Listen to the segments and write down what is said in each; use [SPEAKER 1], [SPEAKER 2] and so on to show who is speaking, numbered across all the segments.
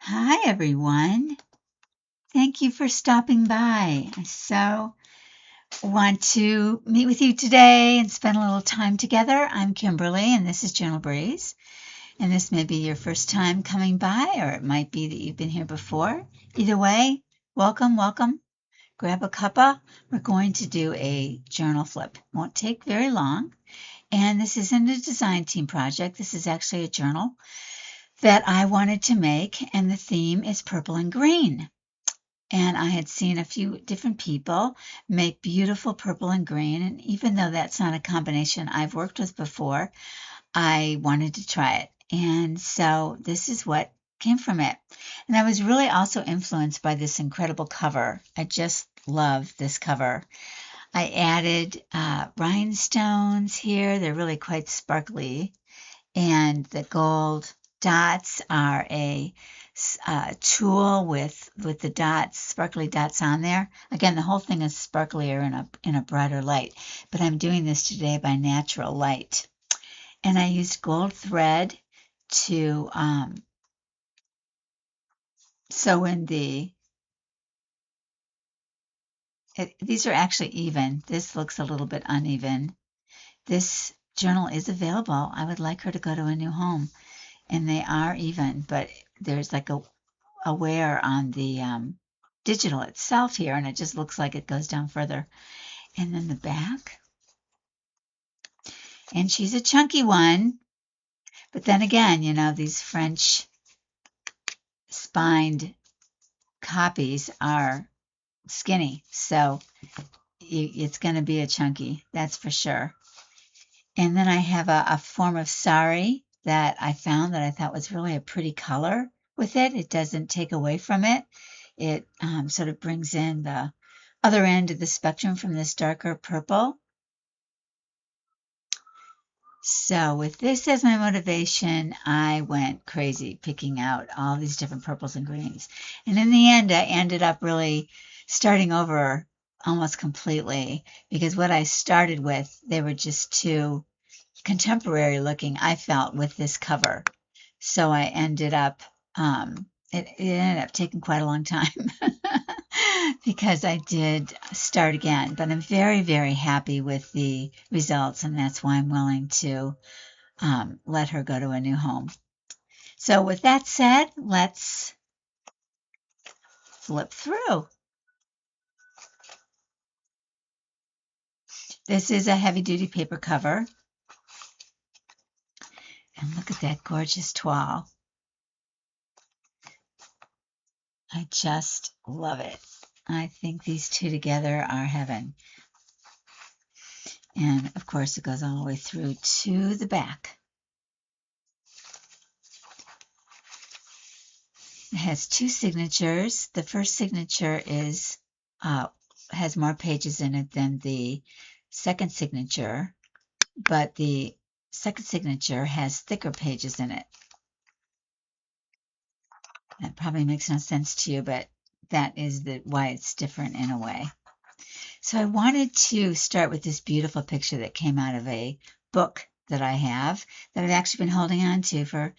[SPEAKER 1] Hi, everyone. Thank you for stopping by. I so want to meet with you today and spend a little time together. I'm Kimberly, and this is Gentle Breeze. And this may be your first time coming by, or it might be that you've been here before. Either way, welcome, welcome. Grab a cuppa. We're going to do a journal flip. Won't take very long. And this isn't a design team project. This is actually a journal that I wanted to make, and the theme is purple and green. And I had seen a few different people make beautiful purple and green. And even though that's not a combination I've worked with before, I wanted to try it. And so this is what came from it. And I was really also influenced by this incredible cover. I just love this cover. I added rhinestones here. They're really quite sparkly. And the gold dots are a tulle with the dots, sparkly dots on there. Again, the whole thing is sparklier in a brighter light, but I'm doing this today by natural light. And I used gold thread to sew in these are actually even. This looks a little bit uneven. This journal is available. I would like her to go to a new home. And they are even, but there's like a wear on the digital itself here, and it just looks like it goes down further. And then the back. And she's a chunky one, but then again, you know, these French spined copies are skinny, so it's going to be a chunky, that's for sure. And then I have a form of sari that I found that I thought was really a pretty color with it. It doesn't take away from it. It sort of brings in the other end of the spectrum from this darker purple. So with this as my motivation, I went crazy picking out all these different purples and greens. And in the end, I ended up really starting over almost completely because what I started with, they were just too contemporary looking, I felt, with this cover. So I ended up, it ended up taking quite a long time because I did start again. But I'm very, very happy with the results, and that's why I'm willing to let her go to a new home. So with that said, let's flip through. This is a heavy-duty paper cover. And look at that gorgeous toile. I just love it. I think these two together are heaven. And of course, it goes all the way through to the back. It has two signatures. The first signature is has more pages in it than the second signature, but the second signature has thicker pages in it. That probably makes no sense to you, but that is why it's different in a way. So I wanted to start with this beautiful picture that came out of a book that I have that I've actually been holding on to for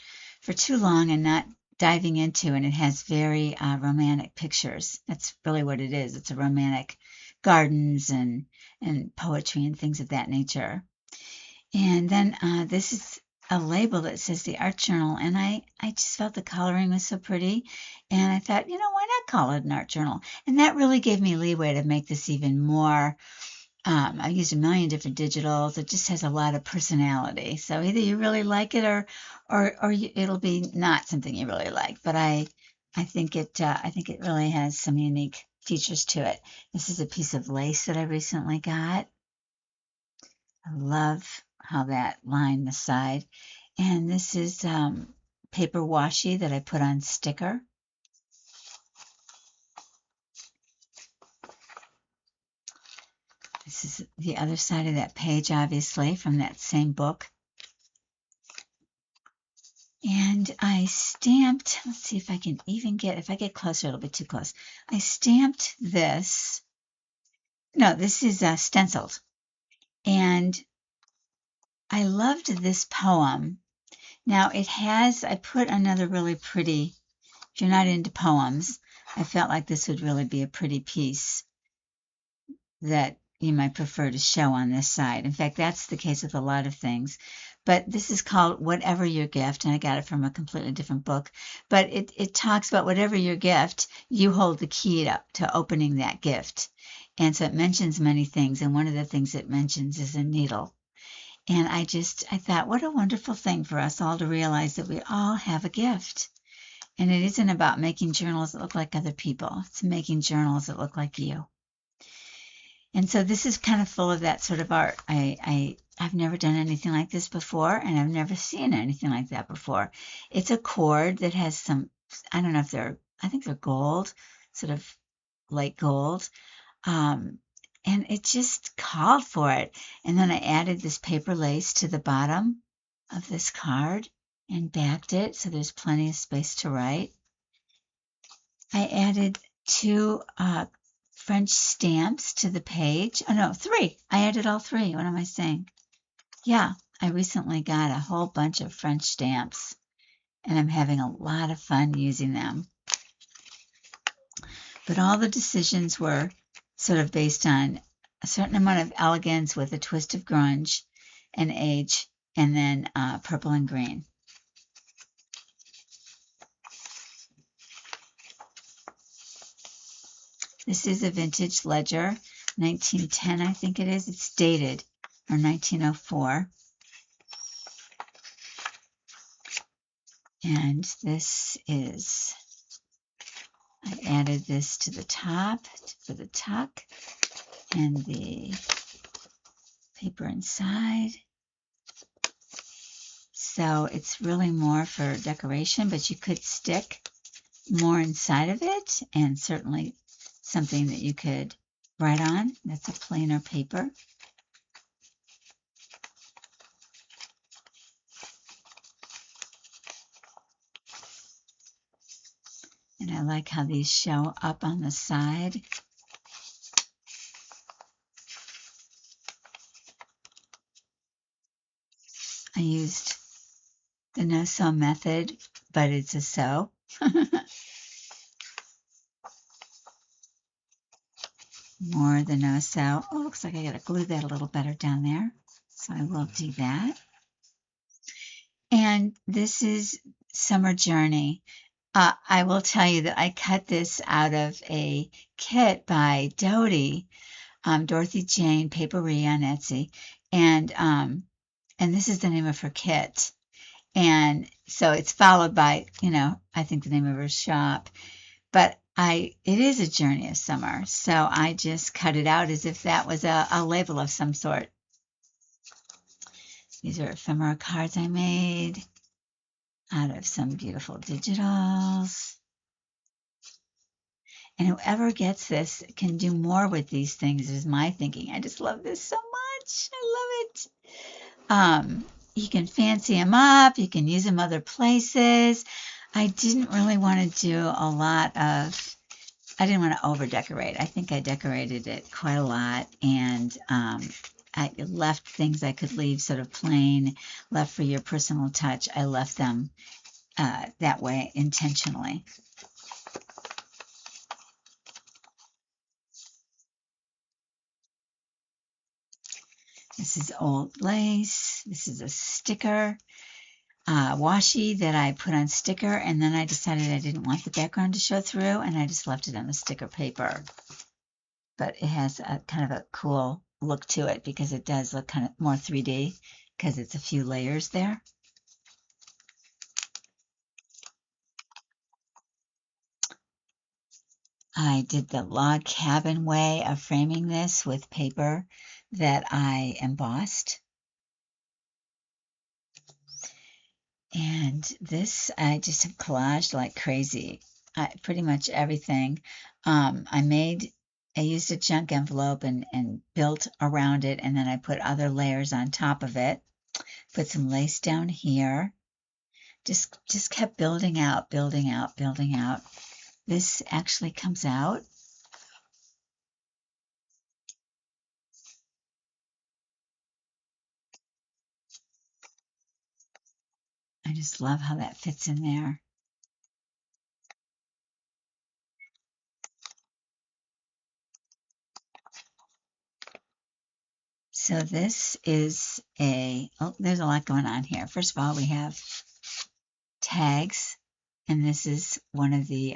[SPEAKER 1] too long and not diving into, and it has very romantic pictures. That's really what it is. It's a romantic gardens and poetry and things of that nature. And then this is a label that says the art journal, and I just felt the coloring was so pretty, and I thought, you know, why not call it an art journal? And that really gave me leeway to make this even more. I used a million different digitals. It just has a lot of personality. So either you really like it, or it'll be not something you really like. But I think it really has some unique features to it. This is a piece of lace that I recently got. I love how that lined the side. And this is paper washi that I put on sticker. This is the other side of that page, obviously, from that same book. And I stamped, let's see if I can even if I get closer, it'll be too close. I stamped this. No, this is stenciled. And I loved this poem. Now it has, I put another really pretty if you're not into poems, I felt like this would really be a pretty piece that you might prefer to show on this side. In fact, that's the case with a lot of things. But this is called Whatever Your Gift, and I got it from a completely different book. But it talks about whatever your gift, you hold the key to opening that gift. And so it mentions many things, and one of the things it mentions is a needle. And I thought, what a wonderful thing for us all to realize that we all have a gift. And it isn't about making journals that look like other people. It's making journals that look like you. And so this is kind of full of that sort of art. I've never done anything like this before, and I've never seen anything like that before. It's a cord that has some, I don't know if I think they're gold, sort of light gold. And it just called for it. And then I added this paper lace to the bottom of this card and backed it so there's plenty of space to write. I added 2 French stamps to the page. Oh, no, 3. I added all 3. What am I saying? Yeah, I recently got a whole bunch of French stamps, and I'm having a lot of fun using them. But all the decisions were sort of based on a certain amount of elegance with a twist of grunge and age, and then purple and green. This is a vintage ledger, 1910, I think it is. It's dated, or 1904. And this is, I added this to the top for the tuck and the paper inside. So it's really more for decoration, but you could stick more inside of it, and certainly something that you could write on. That's a plainer paper. And I like how these show up on the side. I used the no-sew method, but it's a sew. More the no-sew. Oh, looks like I got to glue that a little better down there. So I will do that. And this is Summer Journey. I will tell you that I cut this out of a kit by Dorothy Jane Papiere on Etsy. And this is the name of her kit. And so it's followed by, I think the name of her shop. But it is a journey of summer. So I just cut it out as if that was a label of some sort. These are ephemera cards I made out of some beautiful digitals. And whoever gets this can do more with these things, is my thinking. I just love this so much. I love it. You can fancy them up. You can use them other places. I didn't really want to do a lot of, I didn't want to over decorate. I think I decorated it quite a lot. And I left things I could leave sort of plain, left for your personal touch. I left them that way intentionally. This is old lace. This is a sticker washi that I put on sticker, and then I decided I didn't want the background to show through, and I just left it on the sticker paper. But it has a kind of a cool look to it because it does look kind of more 3D because it's a few layers there. I did the log cabin way of framing this with paper that I embossed. And this, I just have collaged like crazy. Pretty much everything. I used a junk envelope and built around it, and then I put other layers on top of it. Put some lace down here. Just kept building out, building out, building out. This actually comes out. I just love how that fits in there. So this is there's a lot going on here. First of all, we have tags, and this is one of the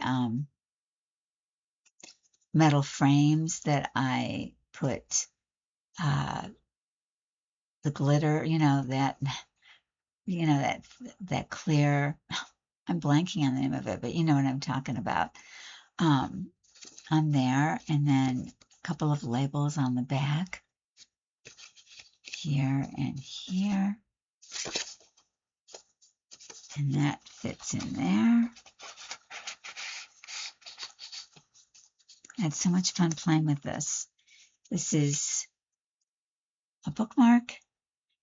[SPEAKER 1] metal frames that I put the glitter, that clear, I'm blanking on the name of it, but you know what I'm talking about, on there, and then a couple of labels on the back, here and here, and that fits in there. I had so much fun playing with this. This is a bookmark,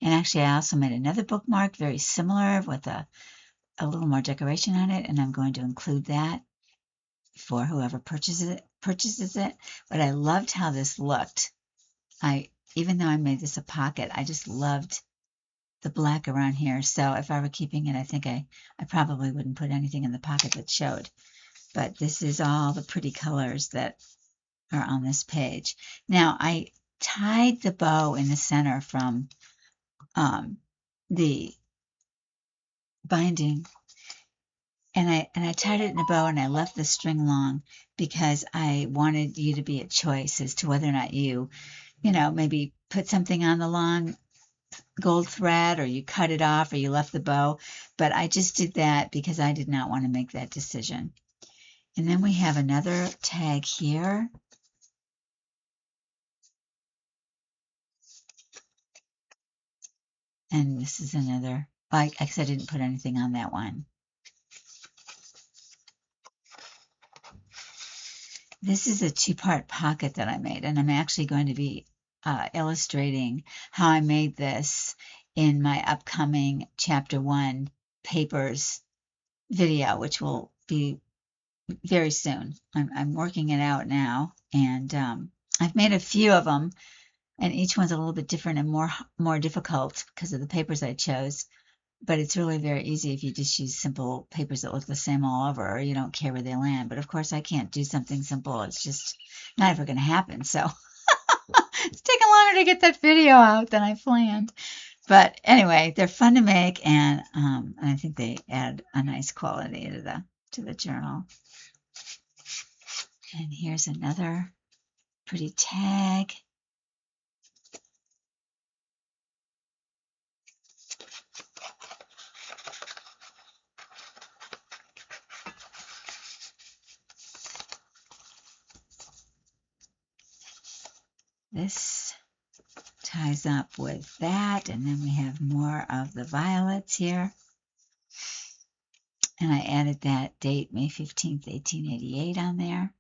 [SPEAKER 1] and actually I also made another bookmark very similar with a little more decoration on it, and I'm going to include that for whoever purchases it. But I loved how this looked. Even though I made this a pocket, I just loved the black around here. So if I were keeping it, I think I probably wouldn't put anything in the pocket that showed. But this is all the pretty colors that are on this page. Now I tied the bow in the center from the binding, and I tied it in a bow, and I left the string long because I wanted you to be at choice as to whether or not you maybe put something on the long gold thread, or you cut it off, or you left the bow. But I just did that because I did not want to make that decision. And then we have another tag here. And this is another, I didn't put anything on that one. This is a two-part pocket that I made, and I'm actually going to be illustrating how I made this in my upcoming Chapter 1 Papers video, which will be very soon. I'm working it out now, and I've made a few of them, and each one's a little bit different and more difficult because of the papers I chose. But it's really very easy if you just use simple papers that look the same all over, or you don't care where they land. But of course, I can't do something simple. It's just not ever going to happen. So it's taken longer to get that video out than I planned. But anyway, they're fun to make, and I think they add a nice quality to the journal. And here's another pretty tag. This ties up with that, and then we have more of the violets here. And I added that date, May 15th, 1888 on there.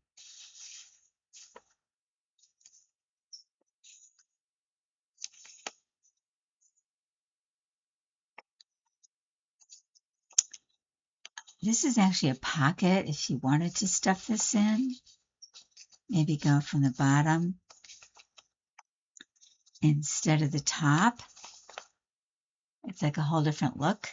[SPEAKER 1] This is actually a pocket if you wanted to stuff this in. Maybe go from the bottom instead of the top. It's like a whole different look.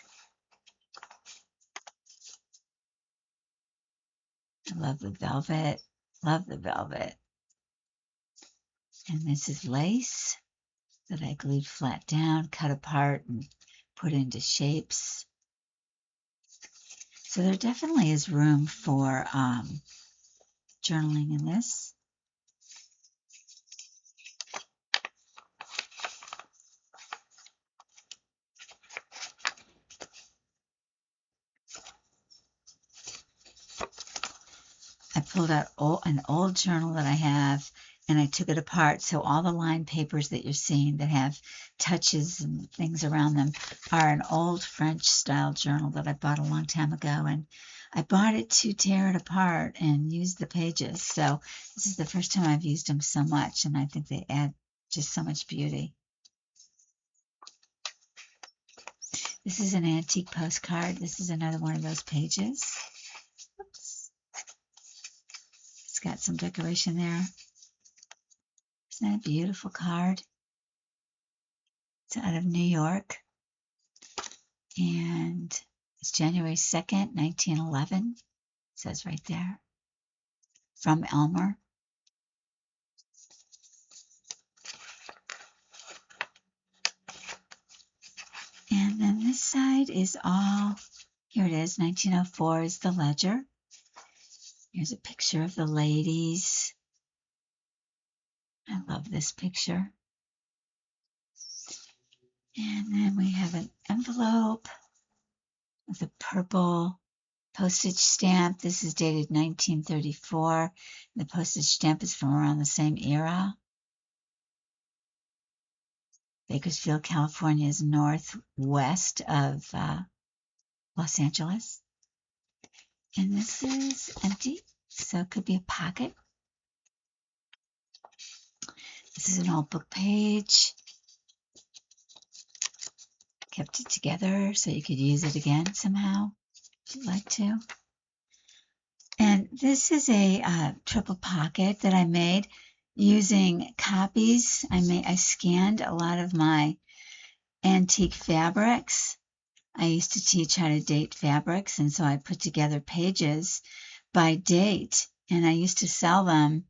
[SPEAKER 1] I love the velvet. Love the velvet. And this is lace that I glued flat down, cut apart, and put into shapes. So there definitely is room for journaling in this. I pulled out an old journal that I have, and I took it apart. So all the lined papers that you're seeing that have touches and things around them are an old French style journal that I bought a long time ago. And I bought it to tear it apart and use the pages. So this is the first time I've used them so much, and I think they add just so much beauty. This is an antique postcard. This is another one of those pages. Oops. It's got some decoration there. Isn't that a beautiful card? It's out of New York. And it's January 2nd, 1911. It says right there. From Elmer. side is all, here it is, 1904 is the ledger. Here's a picture of the ladies. I love this picture. And then we have an envelope with a purple postage stamp. This is dated 1934. The postage stamp is from around the same era. Bakersfield, California is northwest of Los Angeles. And this is empty, so it could be a pocket. This is an old book page. Kept it together so you could use it again somehow if you'd like to. And this is a triple pocket that I made using copies. I scanned a lot of my antique fabrics. I used to teach how to date fabrics, and so I put together pages by date, and I used to sell them,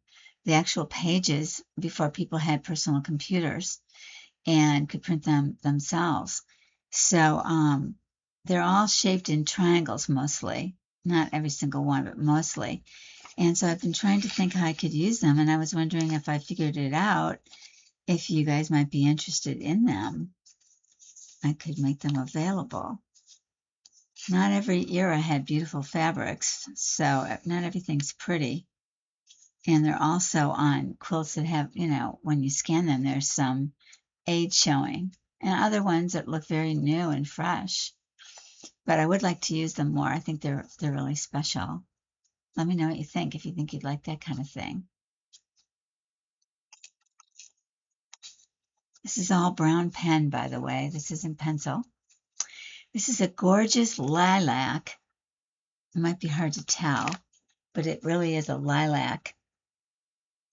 [SPEAKER 1] the actual pages, before people had personal computers and could print them themselves. So they're all shaped in triangles mostly, not every single one, but mostly. And so I've been trying to think how I could use them, and I was wondering if I figured it out, if you guys might be interested in them. I could make them available. Not every era had beautiful fabrics, so not everything's pretty. And they're also on quilts that have, when you scan them, there's some age showing, and other ones that look very new and fresh. But I would like to use them more. I think they're really special. Let me know what you think, if you think you'd like that kind of thing. This is all brown pen, by the way. This isn't pencil. This is a gorgeous lilac. It might be hard to tell, but it really is a lilac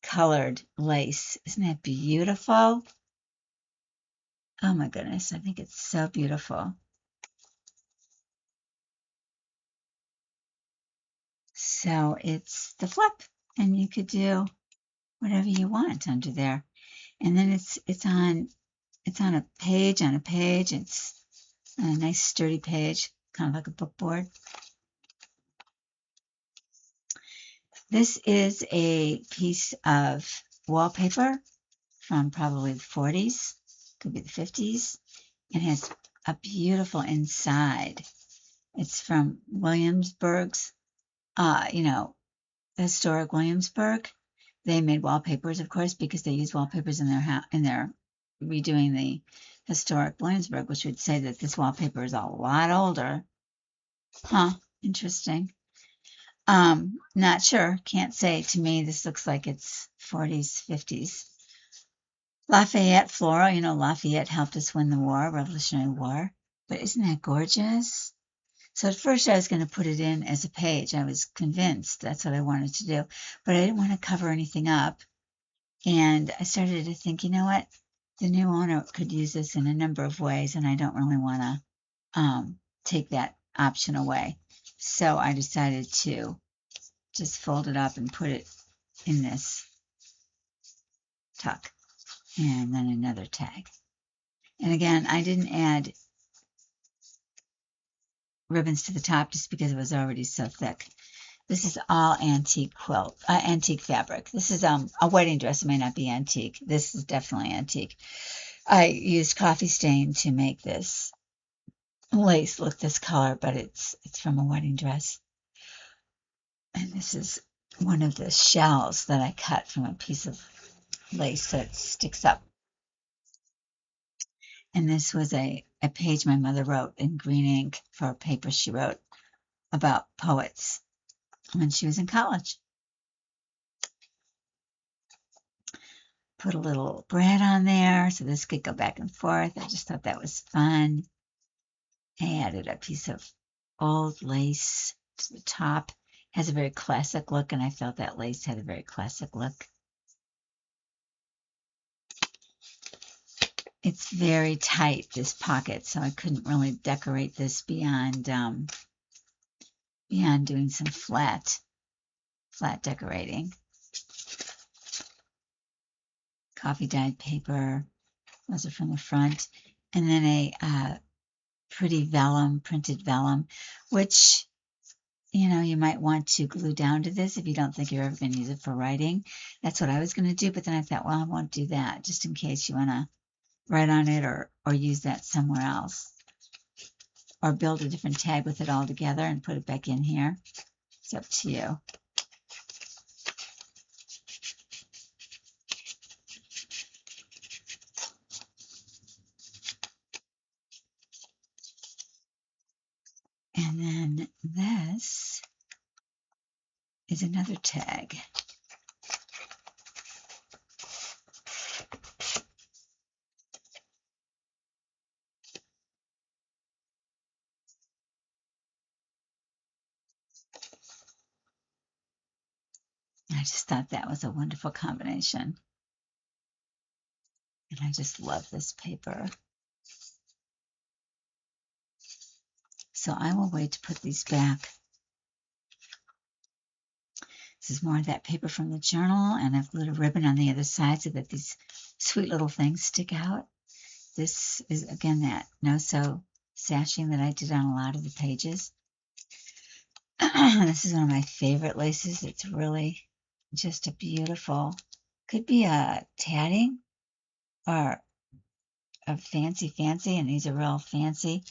[SPEAKER 1] colored lace. Isn't that beautiful? Oh my goodness, I think it's so beautiful. So it's the flip, and you could do whatever you want under there. And then it's on a page on a page. It's a nice sturdy page, kind of like a book board. This is a piece of wallpaper from probably the 40s, could be the 50s. It has a beautiful inside. It's from Williamsburg's, historic Williamsburg. They made wallpapers, of course, because they use wallpapers in their redoing the historic Williamsburg, which would say that this wallpaper is a lot older. Huh, interesting. Not sure, can't say. To me, this looks like it's 40s, 50s. Lafayette floral, Lafayette helped us win the war, Revolutionary War. But isn't that gorgeous? So at first I was going to put it in as a page. I was convinced that's what I wanted to do, but I didn't want to cover anything up. And I started to think, you know what? The new owner could use this in a number of ways, and I don't really want to take that option away. So I decided to just fold it up and put it in this tuck, and then another tag. And again, I didn't add ribbons to the top just because it was already so thick. This is all antique antique fabric. This is a wedding dress. It may not be antique. This is definitely antique. I used coffee stain to make this lace look this color, but it's from a wedding dress. And this is one of the shells that I cut from a piece of lace that sticks up. And this was a page my mother wrote in green ink for a paper she wrote about poets when she was in college. Put a little bread on there so this could go back and forth. I just thought that was fun. I added a piece of old lace to the top. It has a very classic look, and I felt that lace had a very classic look. It's very tight, this pocket, so I couldn't really decorate this beyond doing some flat decorating. Coffee dyed paper, those are from the front, and then a pretty vellum, printed vellum, which, you might want to glue down to this if you don't think you're ever going to use it for writing. That's what I was going to do, but then I thought, well, I won't do that, just in case you want to write on it or use that somewhere else. Or build a different tag with it all together and put it back in here. It's up to you. And then this is another tag. I just thought that was a wonderful combination. And I just love this paper. So I will wait to put these back. This is more of that paper from the journal, and I've glued a ribbon on the other side so that these sweet little things stick out. This is, again, that no-sew sashing that I did on a lot of the pages. This is one of my favorite laces. It's really just a beautiful, could be a tatting or a fancy, and these are real fancy.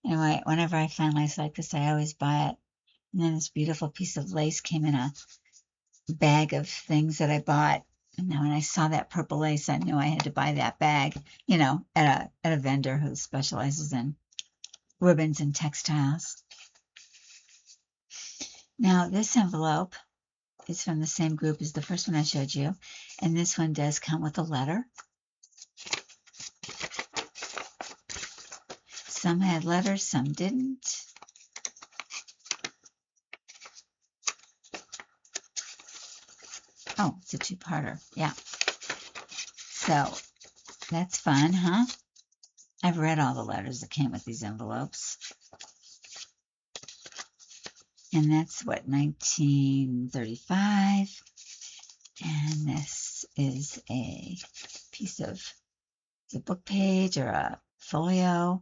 [SPEAKER 1] Anyway, whenever I find lace like this, I always buy it. And then this beautiful piece of lace came in a bag of things that I bought. And then when I saw that purple lace, I knew I had to buy that bag, at a vendor who specializes in ribbons and textiles. Now, this envelope is from the same group as the first one I showed you. And this one does come with a letter. Some had letters, some didn't. Oh, it's a two-parter. Yeah. So that's fun, huh? I've read all the letters that came with these envelopes. And that's what, 1935. And this is a piece of, it's a book page or a folio.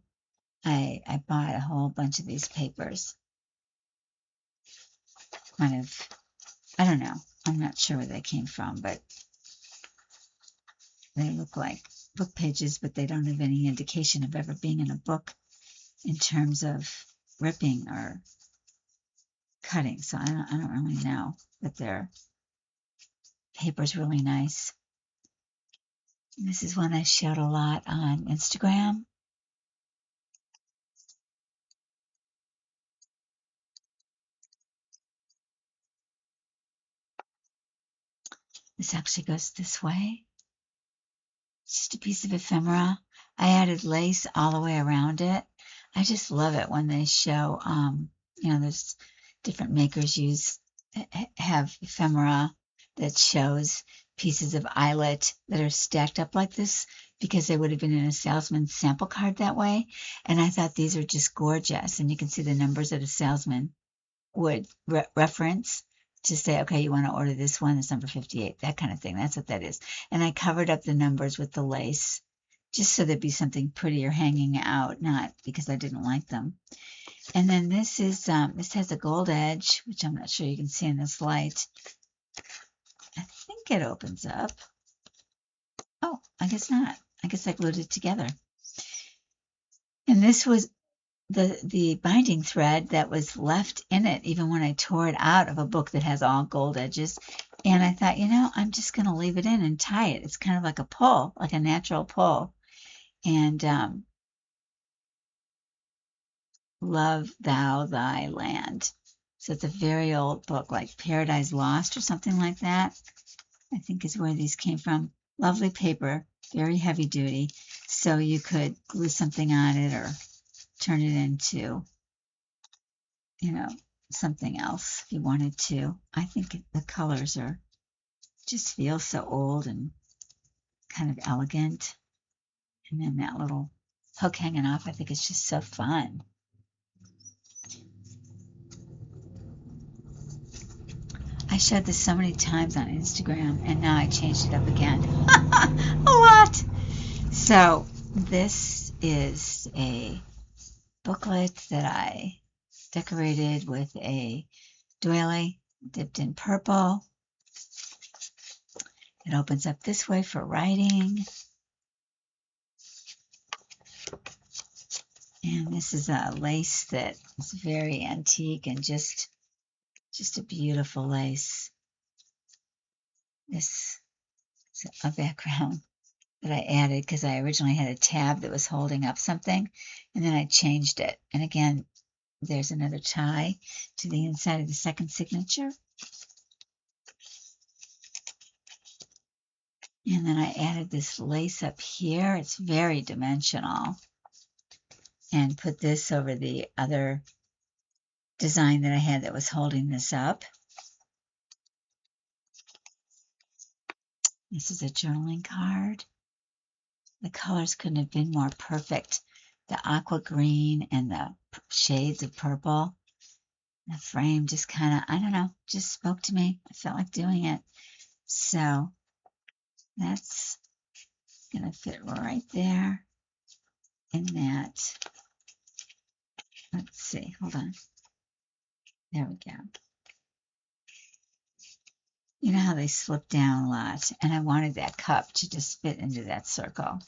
[SPEAKER 1] I bought a whole bunch of these papers. Kind of, I don't know. I'm not sure where they came from, but they look like book pages, but they don't have any indication of ever being in a book in terms of ripping or cutting. So I don't really know, but their paper's really nice. And this is one I showed a lot on Instagram. This actually goes this way. Just a piece of ephemera. I added lace all the way around it. I just love it when they show, there's different makers have ephemera that shows pieces of eyelet that are stacked up like this because they would have been in a salesman's sample card that way. And I thought these are just gorgeous. And you can see the numbers that a salesman would reference to say, okay, you want to order this one, it's number 58, that kind of thing. That's what that is. And I covered up the numbers with the lace just so there'd be something prettier hanging out, not because I didn't like them. And then this is, this has a gold edge, which I'm not sure you can see in this light. I think it opens up. Oh, I guess not. I guess I glued it together. And this was the binding thread that was left in it, even when I tore it out of a book that has all gold edges. And I thought, I'm just going to leave it in and tie it. It's kind of like a pull, like a natural pull. And Love Thou Thy Land. So it's a very old book, like Paradise Lost or something like that, I think is where these came from. Lovely paper, very heavy duty. So you could glue something on it or turn it into, something else if you wanted to. I think the colors just feel so old and kind of elegant. And then that little hook hanging off, I think it's just so fun. I showed this so many times on Instagram, and now I changed it up again. A lot. So this is a booklet that I decorated with a doily dipped in purple. It opens up this way for writing. And this is a lace that is very antique and just a beautiful lace. This is a background that I added because I originally had a tab that was holding up something, and then I changed it. And again, there's another tie to the inside of the second signature. And then I added this lace up here. It's very dimensional. And put this over the other design that I had that was holding this up. This is a journaling card. The colors couldn't have been more perfect. The aqua green and the shades of purple. The frame just kind of, I don't know, just spoke to me. I felt like doing it. So that's going to fit right there in that. Let's see, hold on. There we go. You know how they slip down a lot, and I wanted that cup to just fit into that circle.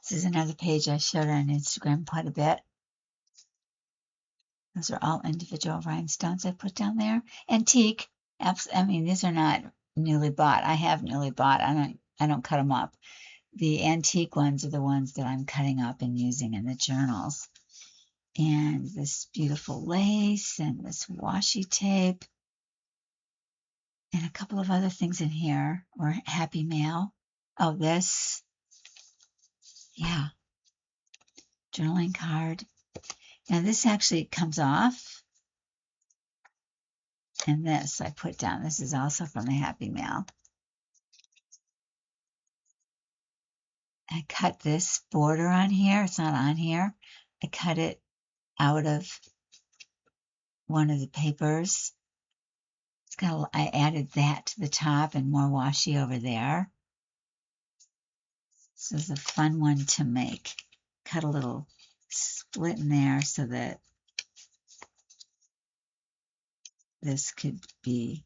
[SPEAKER 1] This is another page I showed on Instagram quite a bit. Those are all individual rhinestones I put down there. Antique. I mean, these are not newly bought. I have newly bought. I don't cut them up. The antique ones are the ones that I'm cutting up and using in the journals. And this beautiful lace and this washi tape and a couple of other things in here, or happy mail. Oh, this, yeah, journaling card. Now this actually comes off, and this I put down. This is also from the happy mail. I cut this border on here. It's not on here. I cut it out of one of the papers. I added that to the top and more washi over there. This is a fun one to make. Cut a little split in there so that this could be,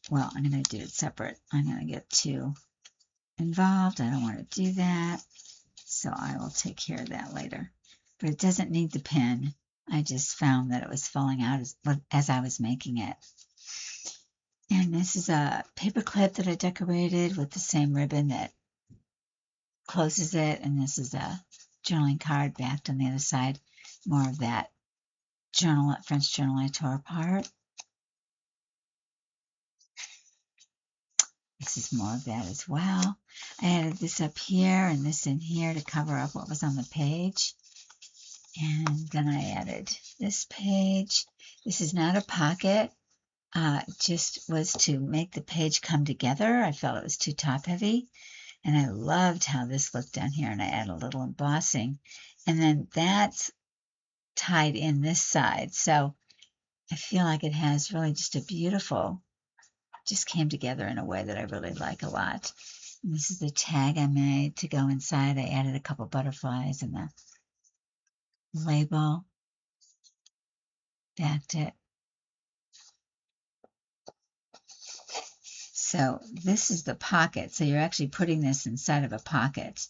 [SPEAKER 1] well, I'm going to do it separate. I'm going to get two involved. I don't want to do that, so I will take care of that later. But it doesn't need the pin. I just found that it was falling out as I was making it. And this is a paper clip that I decorated with the same ribbon that closes it. And this is a journaling card backed on the other side. More of that French journal I tore apart. This is more of that as well. I added this up here and this in here to cover up what was on the page. And then I added this page. This is not a pocket. Just was to make the page come together. I felt it was too top heavy. And I loved how this looked down here. And I added a little embossing. And then that's tied in this side. So I feel like it has really just a beautiful, just came together in a way that I really like a lot. And this is the tag I made to go inside. I added a couple butterflies and the label. Backed it. So this is the pocket. So you're actually putting this inside of a pocket.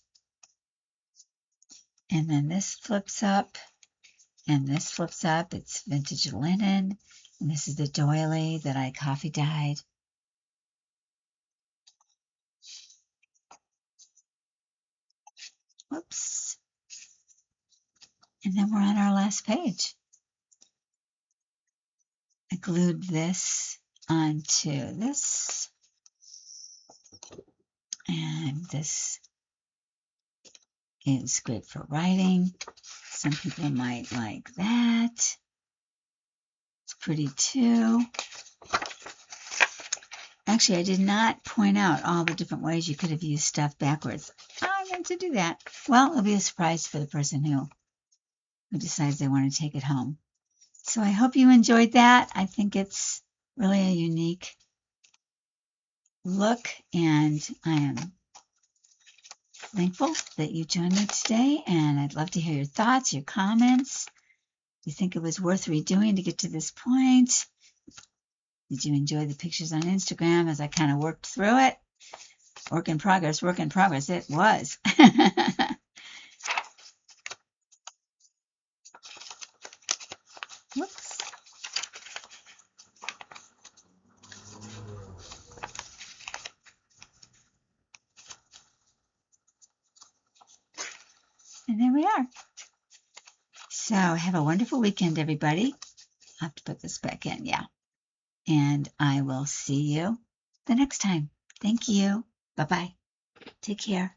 [SPEAKER 1] And then this flips up and this flips up. It's vintage linen. And this is the doily that I coffee dyed. Whoops. And then we're on our last page. I glued this onto this. And this is great for writing. Some people might like that. It's pretty too. Actually, I did not point out all the different ways you could have used stuff backwards. I meant to do that. Well, it'll be a surprise for the person who decides they want to take it home. So I hope you enjoyed that. I think it's really a unique look, and I am thankful that you joined me today, and I'd love to hear your thoughts, your comments. Do you think it was worth redoing to get to this point? Did you enjoy the pictures on Instagram as I kind of worked through it? Work in progress, work in progress. It was. Whoops. And there we are. So have a wonderful weekend, everybody. I'll have to put this back in, yeah. And I will see you the next time. Thank you. Bye-bye. Take care.